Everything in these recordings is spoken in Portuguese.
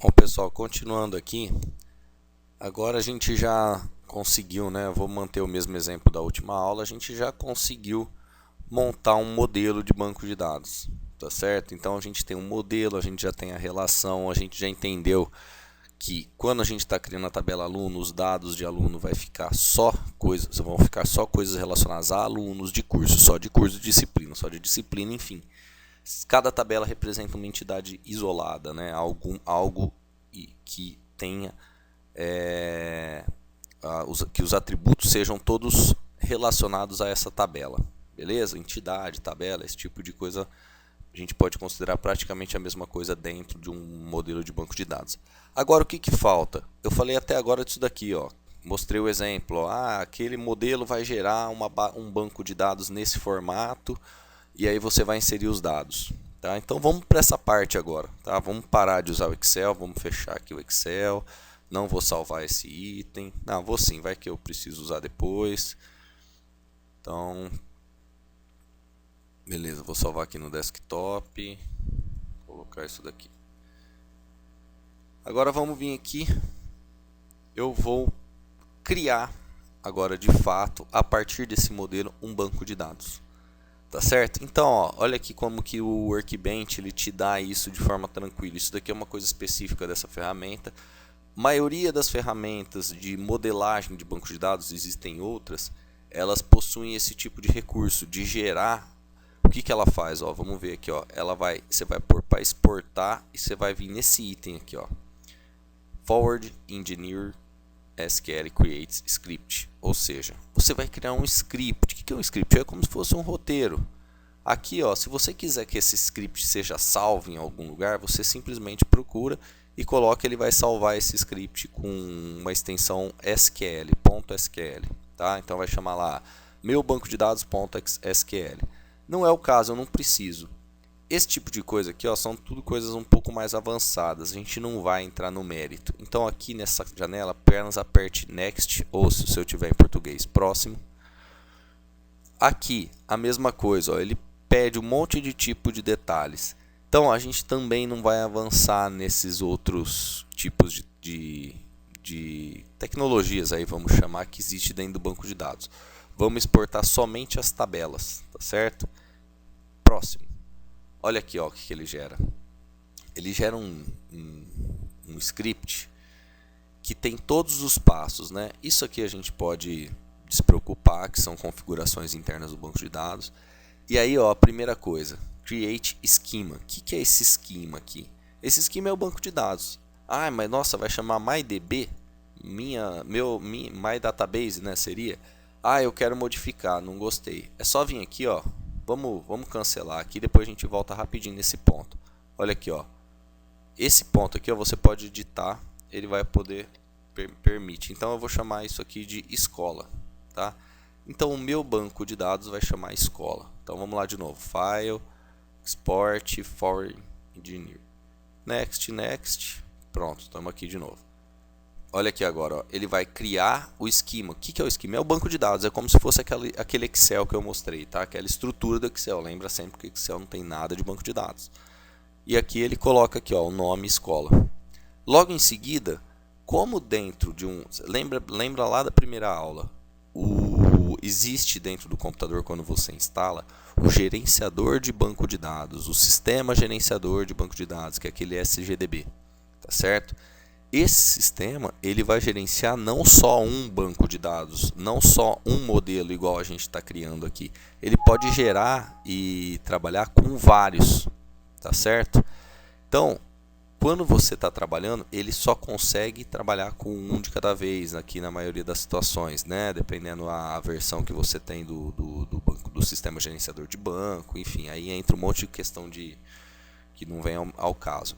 Bom, pessoal, continuando aqui, agora a gente já conseguiu, né? Vou manter o mesmo exemplo da última aula, a gente já conseguiu montar um modelo de banco de dados, tá certo? Então a gente tem um modelo, a gente já tem a relação, a gente já entendeu que quando a gente está criando a tabela aluno, os dados de aluno vão ficar só coisas relacionadas a alunos de curso, só de curso de disciplina, só de disciplina, enfim. Cada tabela representa uma entidade isolada, né? Algo que tenha que os atributos sejam todos relacionados a essa tabela, beleza? Entidade, tabela, esse tipo de coisa a gente pode considerar praticamente a mesma coisa dentro de um modelo de banco de dados. Agora o que falta? Eu falei até agora disso daqui, ó. Mostrei o exemplo, ó. Aquele modelo vai gerar um banco de dados nesse formato e aí você vai inserir os dados. Tá? Então vamos para essa parte agora. Tá? Vamos parar de usar o Excel, vamos fechar aqui o Excel. Não vou salvar esse item. Não, vou sim, vai que eu preciso usar depois. Então, beleza, vou salvar aqui no desktop. Vou colocar isso daqui. Agora vamos vir aqui. Eu vou criar agora de fato, a partir desse modelo, um banco de dados. Tá certo? Então, ó, olha aqui como que o Workbench ele te dá isso de forma tranquila. Isso daqui é uma coisa específica dessa ferramenta. A maioria das ferramentas de modelagem de banco de dados, existem outras, elas possuem esse tipo de recurso de gerar. O que ela faz? Ó, vamos ver aqui, ó. Você vai pôr para exportar e você vai vir nesse item aqui, ó. Forward Engineer SQL Creates Script, ou seja, você vai criar um script. O que é um script? É como se fosse um roteiro. Aqui, ó, se você quiser que esse script seja salvo em algum lugar, você simplesmente procura e coloca, ele vai salvar esse script com uma extensão SQL, tá? Então vai chamar lá meu banco de dados.sql. Não é o caso, eu não preciso. Esse tipo de coisa aqui, ó, são tudo coisas um pouco mais avançadas, a gente não vai entrar no mérito. Então aqui nessa janela, apenas aperte Next, ou se eu tiver em português, próximo. Aqui, a mesma coisa, ó, ele pede um monte de tipo de detalhes. Então a gente também não vai avançar nesses outros tipos de tecnologias, aí vamos chamar, que existe dentro do banco de dados. Vamos exportar somente as tabelas, tá certo? Próximo. Olha aqui, ó, o que ele gera. Ele gera um script que tem todos os passos, né? Isso aqui a gente pode despreocupar, que são configurações internas do banco de dados. E aí, ó, a primeira coisa, Create Schema. O que é esse schema aqui? Esse schema é o banco de dados. Ah, mas nossa, vai chamar MyDB? My Database, né? Seria? Ah, eu quero modificar, não gostei. É só vir aqui, ó. Vamos cancelar aqui, depois a gente volta rapidinho nesse ponto. Olha aqui, ó. Esse ponto aqui, ó, você pode editar, ele vai poder permite. Então eu vou chamar isso aqui de escola, tá? Então o meu banco de dados vai chamar escola. Então vamos lá de novo. File, Export, Forward Engineer. Next, Next. Pronto, estamos aqui de novo. Olha aqui agora, ó, ele vai criar o esquema. O que é o esquema? É o banco de dados, é como se fosse aquele Excel que eu mostrei, tá? Aquela estrutura do Excel. Lembra sempre que o Excel não tem nada de banco de dados. E aqui ele coloca aqui, ó, o nome escola. Logo em seguida, como dentro de um... Lembra lá da primeira aula? Existe dentro do computador, quando você instala, o gerenciador de banco de dados, o sistema gerenciador de banco de dados, que é aquele SGDB, tá certo? Esse sistema ele vai gerenciar não só um banco de dados, não só um modelo igual a gente está criando aqui. Ele pode gerar e trabalhar com vários, tá certo? Então, quando você está trabalhando, ele só consegue trabalhar com um de cada vez, aqui na maioria das situações, né? Dependendo a versão que você tem do sistema gerenciador de banco, enfim, aí entra um monte de questão que não vem ao caso.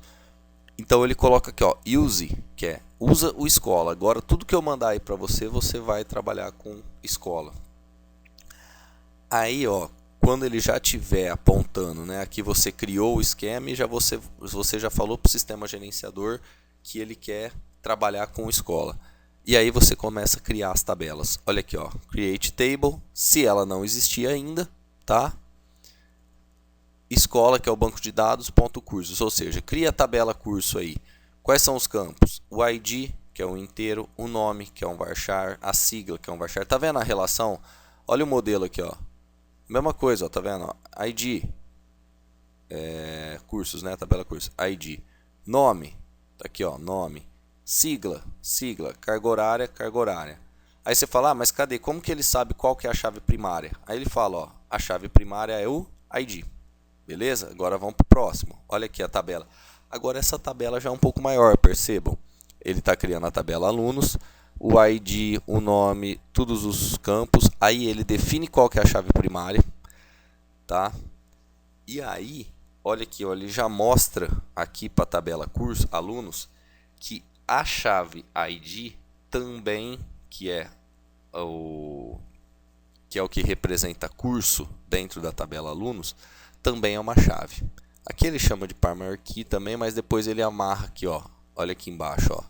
Então ele coloca aqui, ó, use, que é usa o escola. Agora tudo que eu mandar aí para você, você vai trabalhar com escola. Aí, ó, quando ele já estiver apontando, né, aqui você criou o esquema e você já falou para o sistema gerenciador que ele quer trabalhar com escola. E aí você começa a criar as tabelas. Olha aqui, ó, create table, se ela não existir ainda, tá? Escola, que é o banco de dados, ponto cursos, ou seja, cria a tabela curso aí. Quais são os campos? O ID, que é um inteiro, o nome, que é um varchar, a sigla, que é um varchar. Tá vendo a relação? Olha o modelo aqui, ó. Mesma coisa, ó, tá vendo? ID, cursos, né? Tabela cursos. ID, nome, tá aqui, ó, nome. Sigla, carga horária, carga horária. Aí você fala, mas cadê? Como que ele sabe qual que é a chave primária? Aí ele fala, ó, a chave primária é o ID. Beleza? Agora vamos para o próximo. Olha aqui a tabela. Agora essa tabela já é um pouco maior, percebam. Ele está criando a tabela alunos, o ID, o nome, todos os campos. Aí ele define qual que é a chave primária, tá? E aí, olha aqui, ó, ele já mostra aqui para a tabela curso alunos que a chave ID também, que é o que representa curso dentro da tabela alunos, também é uma chave. Aqui ele chama de primary key também, mas depois ele amarra aqui, ó. Olha aqui embaixo, ó.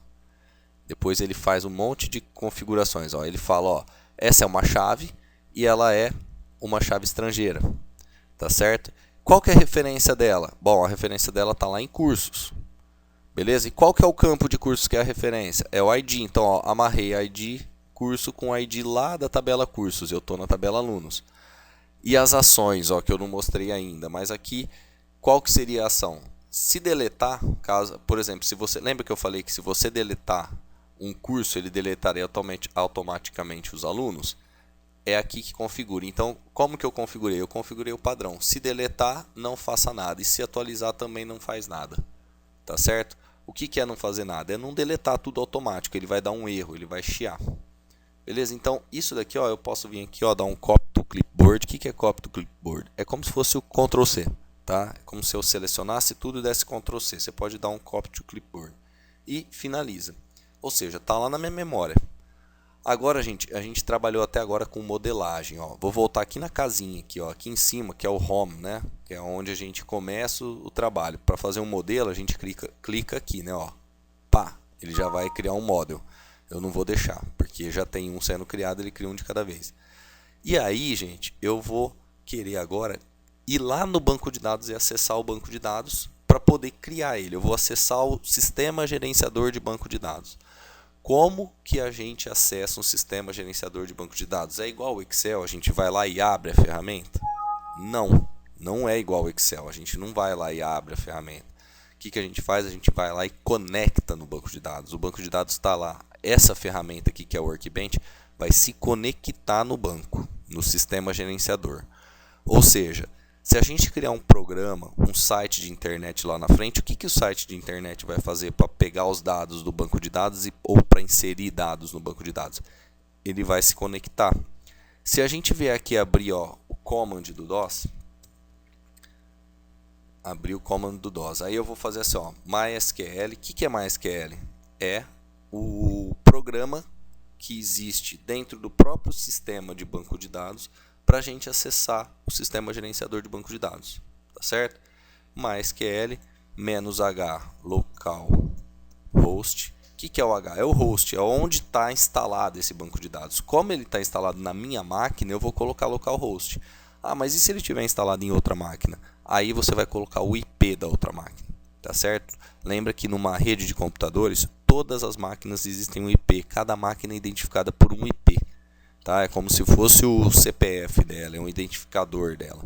Depois ele faz um monte de configurações, ó. Ele fala, ó, essa é uma chave e ela é uma chave estrangeira, tá certo? Qual que é a referência dela? Bom, a referência dela está lá em cursos, beleza? E qual que é o campo de cursos que é a referência? É o ID. Então, ó, amarrei ID curso com o ID lá da tabela cursos. Eu estou na tabela alunos. E as ações, ó, que eu não mostrei ainda, mas aqui qual que seria a ação? Se deletar, caso, por exemplo, se você lembra que eu falei que se você deletar um curso, ele deletaria automaticamente os alunos? É aqui que configura. Então, como que eu configurei? Eu configurei o padrão. Se deletar, não faça nada. E se atualizar, também não faz nada. Tá certo? O que é não fazer nada? É não deletar tudo automático. Ele vai dar um erro, ele vai chiar. Beleza? Então, isso daqui, ó, eu posso vir aqui, ó, dar um copy to clipboard. O que é copy to clipboard? É como se fosse o Ctrl C, tá? É como se eu selecionasse tudo e desse Ctrl C. Você pode dar um copy to clipboard e finaliza. Ou seja, tá lá na minha memória. Agora, gente, a gente trabalhou até agora com modelagem, ó. Vou voltar aqui na casinha aqui, ó, aqui em cima, que é o home, né? Que é onde a gente começa o trabalho. Para fazer um modelo, a gente clica aqui, né, ó. Pá, ele já vai criar um model. Eu não vou deixar, porque já tem um sendo criado, ele cria um de cada vez. E aí, gente, eu vou querer agora ir lá no banco de dados e acessar o banco de dados para poder criar ele. Eu vou acessar o sistema gerenciador de banco de dados. Como que a gente acessa um sistema gerenciador de banco de dados? É igual ao Excel? A gente vai lá e abre a ferramenta? Não, não é igual ao Excel. A gente não vai lá e abre a ferramenta. O que a gente faz? A gente vai lá e conecta no banco de dados. O banco de dados está lá. Essa ferramenta aqui, que é o Workbench, vai se conectar no banco, no sistema gerenciador. Ou seja, se a gente criar um programa, um site de internet lá na frente, o que o site de internet vai fazer para pegar os dados do banco de dados ou para inserir dados no banco de dados? Ele vai se conectar. Se a gente vier aqui abrir, ó, o command do DOS, abrir o command do DOS, aí eu vou fazer assim, ó, MySQL. O que é MySQL? É o programa que existe dentro do próprio sistema de banco de dados para a gente acessar o sistema gerenciador de banco de dados, tá certo? MySQL -h localhost. O que é o H? É o host, é onde está instalado esse banco de dados. Como ele está instalado na minha máquina, eu vou colocar localhost. Ah, mas e se ele estiver instalado em outra máquina? Aí você vai colocar o IP da outra máquina, tá certo? Lembra que numa rede de computadores, todas as máquinas existem um IP, cada máquina é identificada por um IP, tá? É como se fosse o CPF dela, é um identificador dela.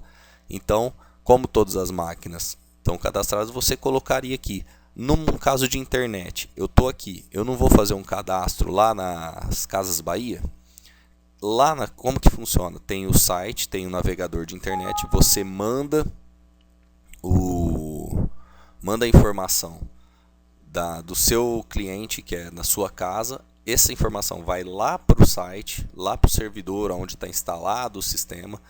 Então, como todas as máquinas estão cadastradas, você colocaria aqui. Num caso de internet, eu estou aqui, eu não vou fazer um cadastro lá nas Casas Bahia. Lá, como que funciona? Tem o site, tem o navegador de internet, você manda a informação do seu cliente, que é na sua casa. Essa informação vai lá para o site, lá para o servidor onde está instalado o sistema.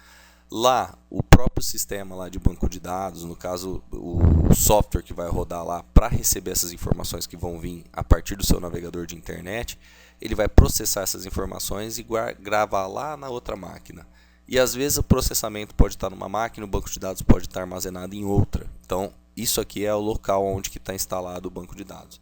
Lá, o próprio sistema lá de banco de dados, no caso o software que vai rodar lá para receber essas informações que vão vir a partir do seu navegador de internet, ele vai processar essas informações e gravar lá na outra máquina. E às vezes o processamento pode estar numa máquina, o banco de dados pode estar armazenado em outra. Então, isso aqui é o local onde está instalado o banco de dados.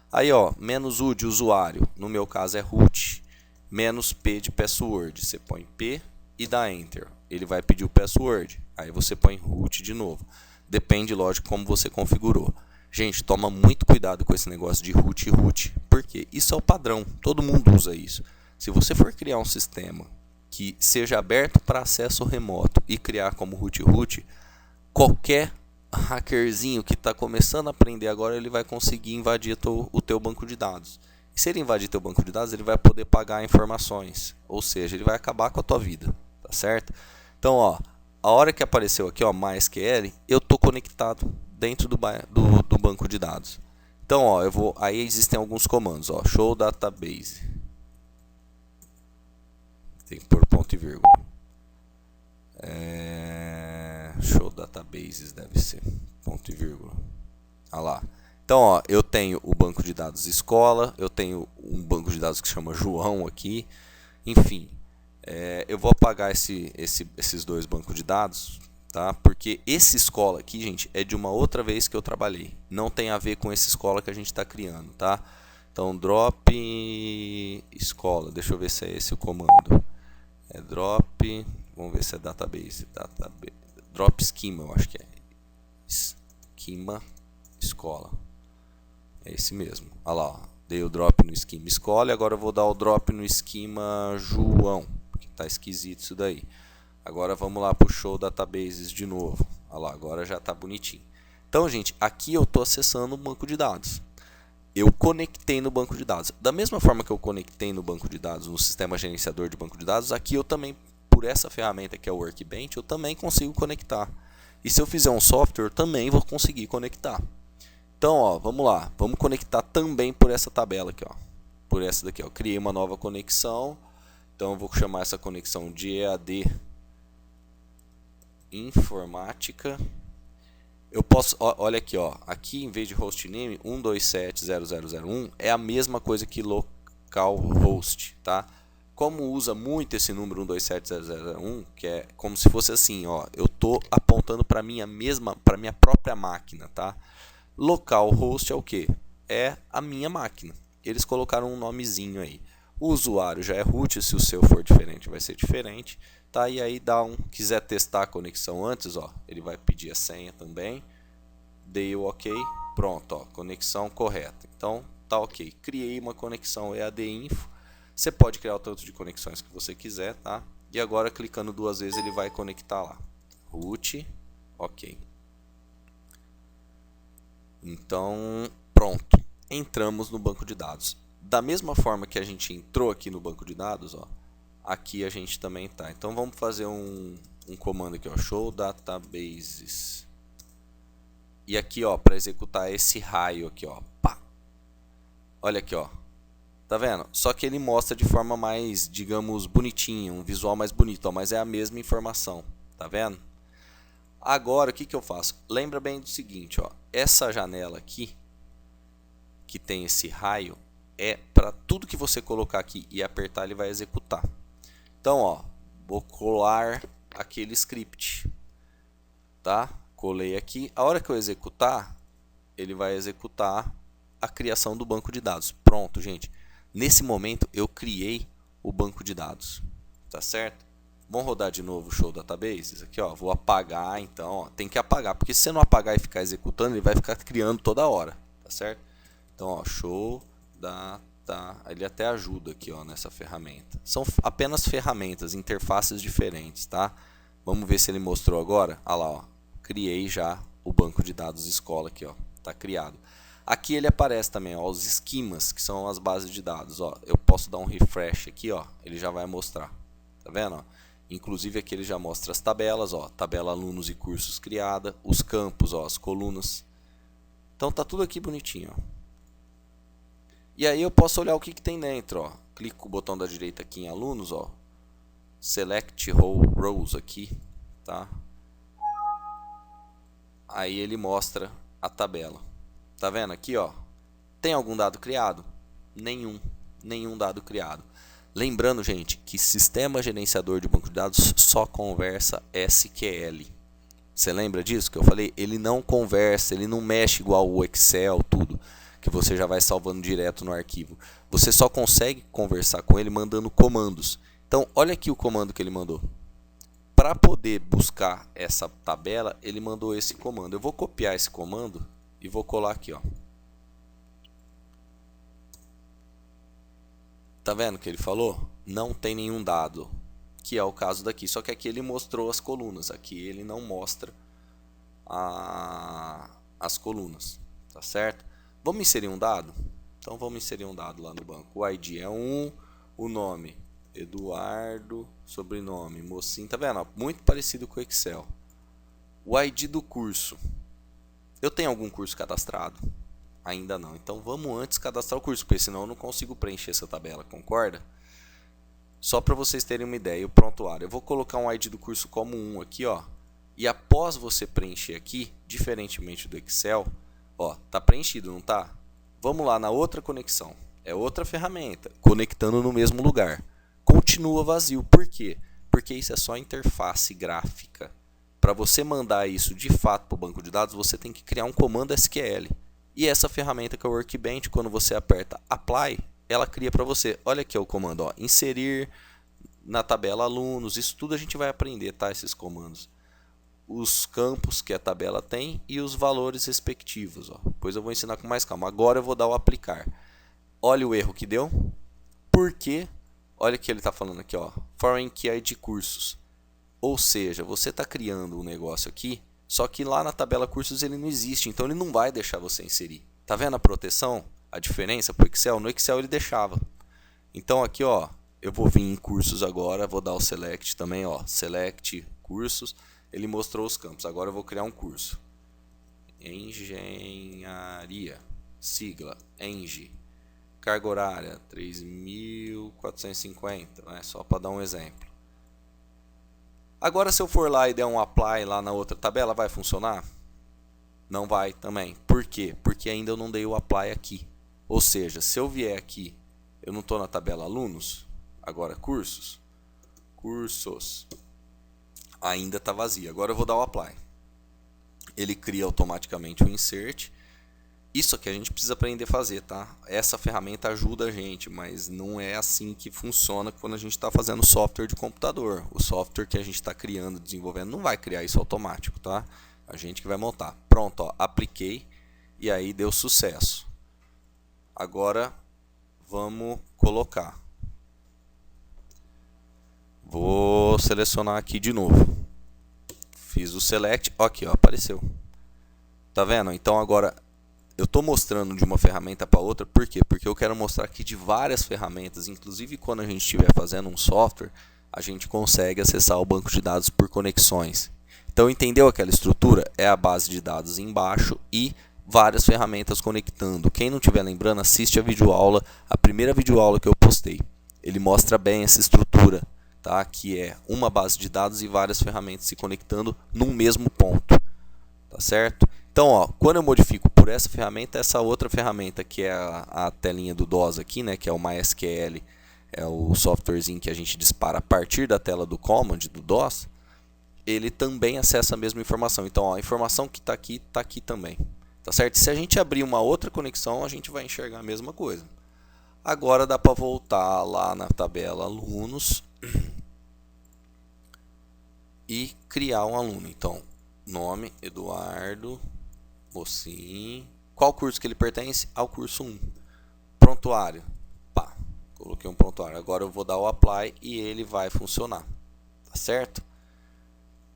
Aí, ó, -u de usuário, no meu caso é root, -p de password. Você põe P e dá Enter. Ele vai pedir o password. Aí você põe root de novo. Depende, lógico, como você configurou. Gente, toma muito cuidado com esse negócio de root e root, porque isso é o padrão, todo mundo usa isso. Se você for criar um sistema que seja aberto para acesso remoto e criar como root e root, qualquer hackerzinho que está começando a aprender agora, ele vai conseguir invadir o teu banco de dados. E se ele invadir teu banco de dados, ele vai poder pagar informações, ou seja, ele vai acabar com a tua vida, tá certo? Então, ó, a hora que apareceu aqui, ó, MySQL, eu estou conectado dentro do banco de dados. Então, ó, aí existem alguns comandos, ó, show database. Tem que pôr ponto e vírgula. Show databases deve ser ponto e vírgula. Ah lá. Então, ó, eu tenho o banco de dados escola, eu tenho um banco de dados que se chama João aqui, enfim. Eu vou apagar esses dois bancos de dados, tá? Porque esse escola aqui, gente, é de uma outra vez que eu trabalhei. Não tem a ver com esse escola que a gente está criando, tá? Então, drop escola. Deixa eu ver se é esse o comando. É drop, vamos ver se é database. Drop schema, eu acho que é. Schema escola. É esse mesmo. Olha lá, ó. Dei o drop no schema escola e agora eu vou dar o drop no schema João. Porque tá esquisito isso daí. Agora vamos lá para o show databases de novo. Olha lá, agora já está bonitinho. Então, gente, aqui eu estou acessando o banco de dados. Eu conectei no banco de dados. Da mesma forma que eu conectei no banco de dados, no sistema gerenciador de banco de dados, aqui eu também, por essa ferramenta que é o Workbench, eu também consigo conectar. E se eu fizer um software, eu também vou conseguir conectar. Então, ó, vamos lá. Vamos conectar também por essa tabela aqui, ó. Por essa daqui, ó. Criei uma nova conexão. Então, eu vou chamar essa conexão de EAD Informática. Eu posso, olha aqui, ó, aqui em vez de hostname 127.0001 é a mesma coisa que localhost, tá? Como usa muito esse número 127.0001, que é como se fosse assim, ó, eu tô apontando para minha própria máquina, tá? Localhost é o que? É a minha máquina. Eles colocaram um nomezinho aí. O usuário já é root, se o seu for diferente vai ser diferente. Tá, e aí quiser testar a conexão antes, ó, ele vai pedir a senha também. Dei o OK, pronto, ó, conexão correta. Então tá OK. Criei uma conexão EAD Info. Você pode criar o tanto de conexões que você quiser, tá? E agora clicando duas vezes ele vai conectar lá. Root, OK. Então, pronto. Entramos no banco de dados. Da mesma forma que a gente entrou aqui no banco de dados, ó, aqui a gente também tá. Então vamos fazer um comando aqui, ó, show databases. E aqui, ó, para executar esse raio aqui, ó, pá. Olha aqui, ó. Tá vendo? Só que ele mostra de forma mais, digamos, bonitinha, um visual mais bonito, ó, mas é a mesma informação. Tá vendo? Agora, o que que eu faço? Lembra bem do seguinte, ó, essa janela aqui que tem esse raio é para tudo que você colocar aqui e apertar, ele vai executar. Então, ó, vou colar aquele script, tá? Colei aqui. A hora que eu executar, ele vai executar a criação do banco de dados. Pronto, gente. Nesse momento, eu criei o banco de dados, tá certo? Vamos rodar de novo o show databases. Aqui, ó, vou apagar, então, ó, tem que apagar, porque se você não apagar e ficar executando, ele vai ficar criando toda hora, tá certo? Então, ó, show data. Ele até ajuda aqui, ó, nessa ferramenta. São apenas ferramentas, interfaces diferentes, tá? Vamos ver se ele mostrou agora. Ah lá, ó, criei já o banco de dados escola aqui, ó, tá criado. Aqui ele aparece também, ó, os esquemas, que são as bases de dados, ó. Eu posso dar um refresh aqui, ó, ele já vai mostrar. Tá vendo, ó? Inclusive aqui ele já mostra as tabelas, ó, tabela alunos e cursos criada, os campos, ó, as colunas. Então tá tudo aqui bonitinho, ó. E aí eu posso olhar o que tem dentro, ó. Clico com o botão da direita aqui em alunos, ó. Select rows aqui, tá? Aí ele mostra a tabela. Tá vendo aqui, ó? Tem algum dado criado? Nenhum dado criado. Lembrando, gente, que sistema gerenciador de banco de dados só conversa SQL. Você lembra disso que eu falei? Ele não conversa, ele não mexe igual o Excel, tudo, que você já vai salvando direto no arquivo. Você só consegue conversar com ele mandando comandos. Então, olha aqui o comando que ele mandou. Para poder buscar essa tabela, ele mandou esse comando. Eu vou copiar esse comando e vou colar aqui, ó. Tá vendo que ele falou? Não tem nenhum dado, que é o caso daqui. Só que aqui ele mostrou as colunas, aqui ele não mostra as colunas, tá certo? Vamos inserir um dado? Então vamos inserir um dado lá no banco. O ID é 1, o nome Eduardo, sobrenome Mocinho, tá vendo? Muito parecido com o Excel. O ID do curso. Eu tenho algum curso cadastrado? Ainda não. Então vamos antes cadastrar o curso, porque senão eu não consigo preencher essa tabela, concorda? Só para vocês terem uma ideia, o prontuário. Eu vou colocar um ID do curso como 1 aqui, ó. E após você preencher aqui, diferentemente do Excel, ó, tá preenchido, não tá? Vamos lá na outra conexão. É outra ferramenta, conectando no mesmo lugar. Continua vazio. Por quê? Porque isso é só interface gráfica. Para você mandar isso de fato para o banco de dados, você tem que criar um comando SQL. E essa ferramenta que é o Workbench, quando você aperta Apply, ela cria para você. Olha aqui o comando, ó, inserir na tabela alunos. Isso tudo a gente vai aprender, tá? Esses comandos. Os campos que a tabela tem e os valores respectivos, ó. Depois eu vou ensinar com mais calma. Agora eu vou dar o aplicar. Olha o erro que deu. Por quê? Olha o que ele está falando aqui, ó. Foreign Key ID cursos. Ou seja, você está criando um negócio aqui, só que lá na tabela cursos ele não existe, então ele não vai deixar você inserir. Tá vendo a proteção? A diferença para o Excel? No Excel ele deixava. Então aqui, ó, eu vou vir em cursos agora, vou dar o select também, ó, select cursos. Ele mostrou os campos. Agora eu vou criar um curso. Engenharia, sigla ENG. Carga horária 3.450, né? Só para dar um exemplo. Agora se eu for lá e der um apply lá na outra tabela, vai funcionar? Não vai também. Por quê? Porque ainda eu não dei o apply aqui. Ou seja, se eu vier aqui, eu não estou na tabela alunos, agora cursos, ainda está vazia. Agora eu vou dar o apply. Ele cria automaticamente o insert. Isso aqui a gente precisa aprender a fazer, tá? Essa ferramenta ajuda a gente, mas não é assim que funciona quando a gente está fazendo software de computador. O software que a gente está criando, desenvolvendo, não vai criar isso automático, tá? A gente que vai montar. Pronto, ó, apliquei e aí deu sucesso. Agora vamos colocar. Vou selecionar aqui de novo. Fiz o select, aqui, ó, apareceu. Tá vendo? Então agora eu estou mostrando de uma ferramenta para outra, por quê? Porque eu quero mostrar aqui de várias ferramentas, inclusive quando a gente estiver fazendo um software, a gente consegue acessar o banco de dados por conexões. Então entendeu aquela estrutura? É a base de dados embaixo e várias ferramentas conectando. Quem não estiver lembrando, assiste a videoaula, a primeira videoaula que eu postei. Ele mostra bem essa estrutura, tá? Que é uma base de dados e várias ferramentas se conectando num mesmo ponto, tá certo? Então, ó, quando eu modifico por essa ferramenta, essa outra ferramenta que é a telinha do DOS aqui, né, que é o MySQL, é o softwarezinho que a gente dispara a partir da tela do command do DOS, ele também acessa a mesma informação. Então, ó, a informação que está aqui também, tá certo? Se a gente abrir uma outra conexão, a gente vai enxergar a mesma coisa. Agora dá para voltar lá na tabela alunos e criar um aluno. Então, nome Eduardo Mocinho. Qual curso que ele pertence? Ao curso 1. Prontuário. Pá, coloquei um prontuário. Agora eu vou dar o apply e ele vai funcionar. Tá certo?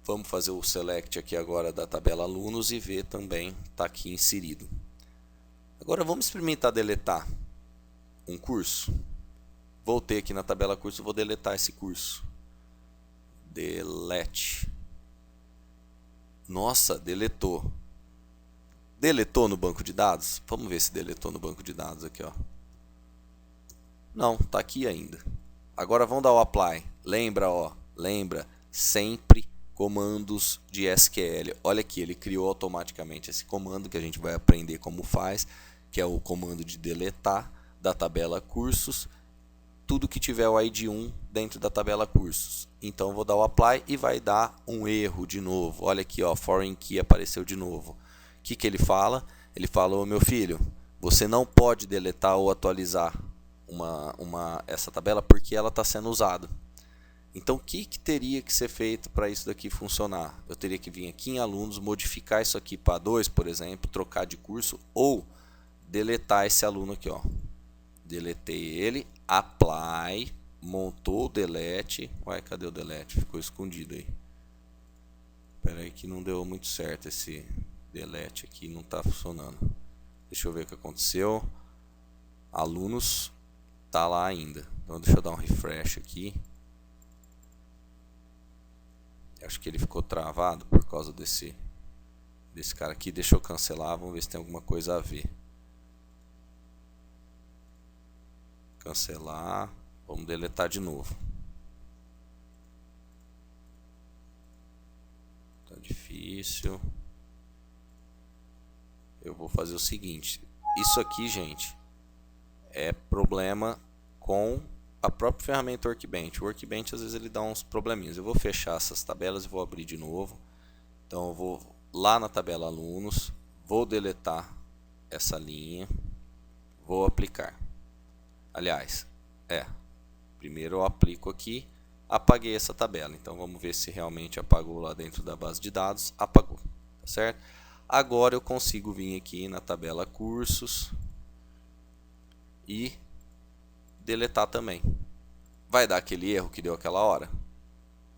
Vamos fazer o select aqui agora da tabela alunos e ver também está aqui inserido. Agora vamos experimentar deletar um curso. Voltei aqui na tabela curso, vou deletar esse curso. Delete. Nossa, deletou. Deletou no banco de dados? Vamos ver se deletou no banco de dados aqui, ó. Não, tá aqui ainda. Agora vamos dar o apply. Lembra, ó, lembra sempre comandos de SQL. Olha aqui, ele criou automaticamente esse comando que a gente vai aprender como faz, que é o comando de deletar da tabela cursos, tudo que tiver o ID 1 dentro da tabela cursos. Então vou dar o apply e vai dar um erro de novo. Olha aqui, ó, foreign key apareceu de novo. O que ele fala? Ele falou, meu filho, você não pode deletar ou atualizar essa tabela porque ela está sendo usada. Então, o que teria que ser feito para isso daqui funcionar? Eu teria que vir aqui em alunos, modificar isso aqui para 2, por exemplo, trocar de curso ou deletar esse aluno aqui, ó. Deletei ele, apply, montou o delete. Ué, cadê o delete? Ficou escondido aí. Espera aí que não deu muito certo esse delete aqui, não está funcionando. Deixa eu ver o que aconteceu. Alunos tá lá ainda. Então deixa eu dar um refresh aqui. Acho que ele ficou travado por causa desse cara aqui. Deixa eu cancelar, vamos ver se tem alguma coisa a ver. Cancelar, vamos deletar de novo. Tá difícil. Eu vou fazer o seguinte, isso aqui, gente, é problema com a própria ferramenta Workbench. O Workbench às vezes ele dá uns probleminhas. Eu vou fechar essas tabelas e vou abrir de novo. Então eu vou lá na tabela alunos, vou deletar essa linha, vou aplicar. Aliás, primeiro eu aplico aqui, apaguei essa tabela. Então vamos ver se realmente apagou lá dentro da base de dados. Apagou, tá certo? Agora eu consigo vir aqui na tabela cursos e deletar também. Vai dar aquele erro que deu aquela hora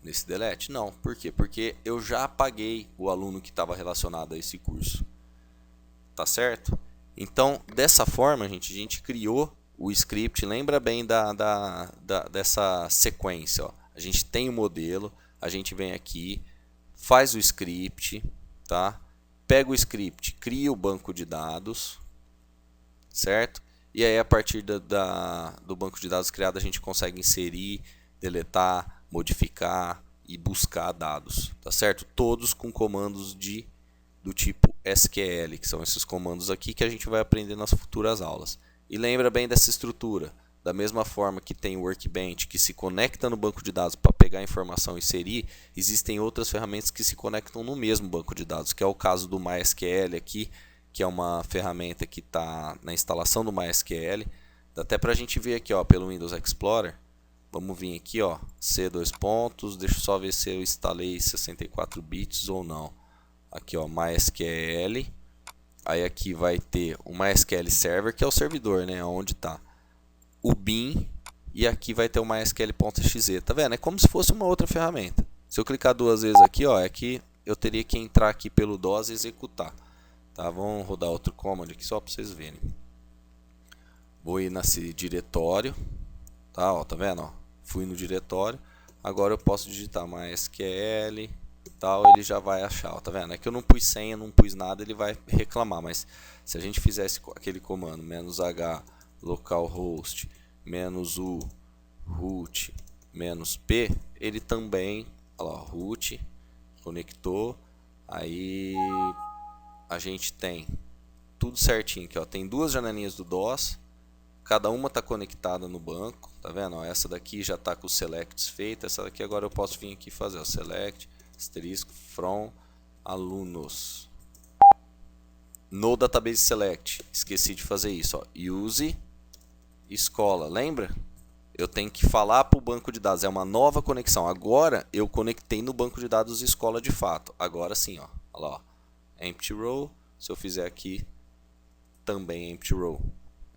nesse delete? Não. Por quê? Porque eu já apaguei o aluno que estava relacionado a esse curso. Tá certo? Então, dessa forma, gente, a gente criou o script. Lembra bem dessa sequência, ó. A gente tem o modelo, a gente vem aqui, faz o script, tá? Pega o script, cria o banco de dados, certo? E aí, a partir do banco de dados criado, a gente consegue inserir, deletar, modificar e buscar dados, tá certo? Todos com comandos do tipo SQL, que são esses comandos aqui que a gente vai aprender nas futuras aulas. E lembra bem dessa estrutura. Da mesma forma que tem o Workbench, que se conecta no banco de dados para pegar a informação e inserir, existem outras ferramentas que se conectam no mesmo banco de dados, que é o caso do MySQL aqui, que é uma ferramenta que está na instalação do MySQL. Dá até para a gente ver aqui, ó, pelo Windows Explorer. Vamos vir aqui, ó, C2 pontos, deixa eu só ver se eu instalei 64 bits ou não. Aqui, ó, MySQL. Aí aqui vai ter o MySQL Server, que é o servidor, né, onde está o bin, e aqui vai ter o MySQL.exe. Tá vendo? É como se fosse uma outra ferramenta. Se eu clicar duas vezes aqui, ó, é que eu teria que entrar aqui pelo DOS e executar. Tá? Vamos rodar outro comando aqui só para vocês verem. Vou ir nesse diretório, tá? Ó, tá vendo? Ó, fui no diretório. Agora eu posso digitar MySQL, tal, ele já vai achar, ó, tá vendo? É que eu não pus senha, não pus nada, ele vai reclamar, mas se a gente fizesse aquele comando -h localhost -u root -p, ele também, olha lá, root conectou, aí a gente tem tudo certinho aqui, ó, tem duas janelinhas do DOS, cada uma está conectada no banco, tá vendo? Ó, essa daqui já está com os selects feito, essa daqui agora eu posso vir aqui e fazer o select asterisco from alunos no database select. Esqueci de fazer isso, ó. Use escola, lembra? Eu tenho que falar para o banco de dados, é uma nova conexão. Agora eu conectei no banco de dados escola de fato. Agora sim, ó. Olha lá, ó. Empty row. Se eu fizer aqui também empty row.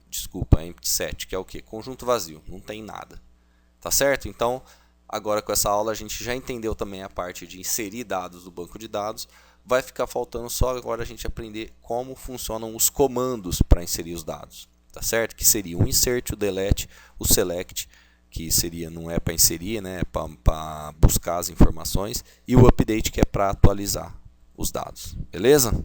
Desculpa, empty set, que é o que? Conjunto vazio, não tem nada. Tá certo? Então, agora com essa aula a gente já entendeu também a parte de inserir dados do banco de dados. Vai ficar faltando só agora a gente aprender como funcionam os comandos para inserir os dados. Tá certo? Que seria o insert, o delete, o select, que seria, não é para inserir, né? É para buscar as informações, e o update, que é para atualizar os dados. Beleza?